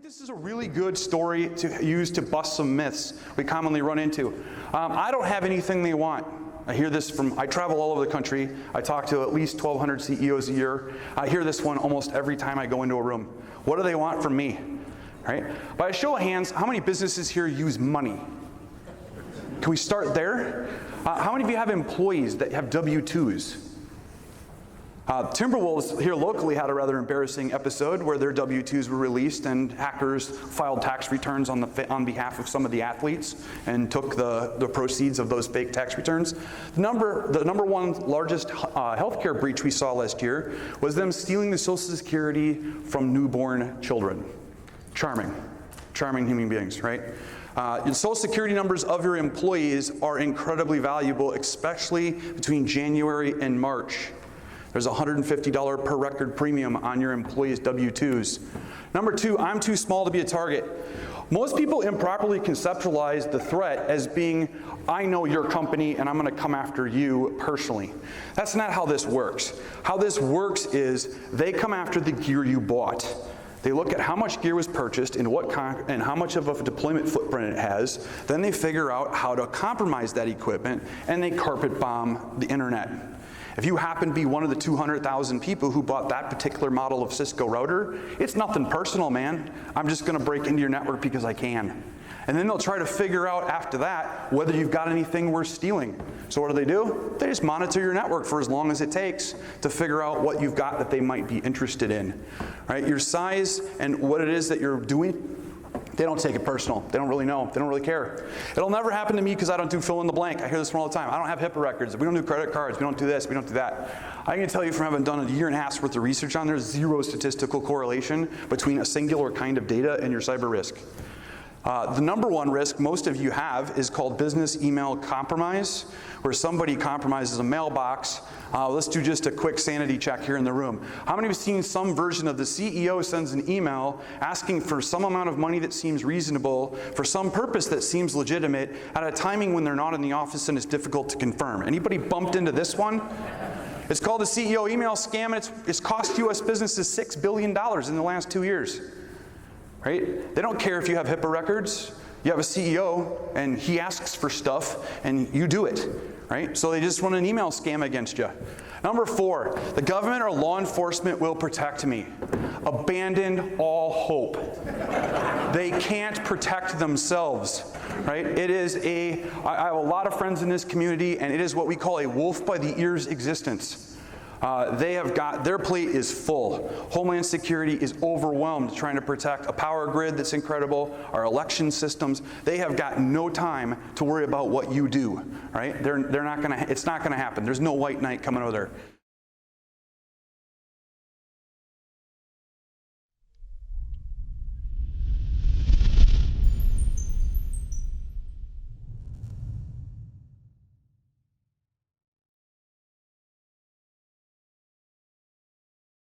think this is a really good story to use to bust some myths we commonly run into. I don't have anything they want. I hear this I travel all over the country. I talk to at least 1,200 CEOs a year. I hear this one almost every time I go into a room. What do they want from me? Right? By a show of hands, how many businesses here use money? Can we start there? How many of you have employees that have W-2s? Timberwolves here locally had a rather embarrassing episode where their W-2s were released and hackers filed tax returns on behalf of some of the athletes and took the proceeds of those fake tax returns. The number one largest healthcare breach we saw last year was them stealing the Social Security from newborn children. Charming human beings, right? Your Social Security numbers of your employees are incredibly valuable, especially between January and March. There's a $150 per record premium on your employees' W-2s. Number two, I'm too small to be a target. Most people improperly conceptualize the threat as being, I know your company and I'm going to come after you personally. That's not how this works. How this works is they come after the gear you bought. They look at how much gear was purchased and how much of a deployment footprint it has. Then they figure out how to compromise that equipment and they carpet bomb the internet. If you happen to be one of the 200,000 people who bought that particular model of Cisco router, it's nothing personal, man. I'm just going to break into your network because I can. And then they'll try to figure out after that whether you've got anything worth stealing. So what do? They just monitor your network for as long as it takes to figure out what you've got that they might be interested in. Right? Your size and what it is that you're doing, they don't take it personal. They don't really know. They don't really care. It'll never happen to me because I don't do fill in the blank. I hear this one all the time. I don't have HIPAA records. We don't do credit cards. We don't do this. We don't do that. I can tell you from having done a year and a half's worth of research on there's zero statistical correlation between a singular kind of data and your cyber risk. The number one risk most of you have is called business email compromise, where somebody compromises a mailbox. Let's do just a quick sanity check here in the room. How many of you have seen some version of the CEO sends an email asking for some amount of money that seems reasonable for some purpose that seems legitimate at a timing when they're not in the office and it's difficult to confirm? Anybody bumped into this one? It's called a CEO email scam, and it's cost U.S. businesses $6 billion in the last 2 years. Right? They don't care if you have HIPAA records. You have a CEO and he asks for stuff and you do it. Right? So they just run an email scam against you. Number four, the government or law enforcement will protect me. Abandon all hope. They can't protect themselves. Right? I have a lot of friends in this community, and it is what we call a wolf by the ears existence. Their plate is full. Homeland Security is overwhelmed trying to protect a power grid that's incredible, our election systems. They have got no time to worry about what you do, right? It's not gonna happen. There's no white knight coming over there.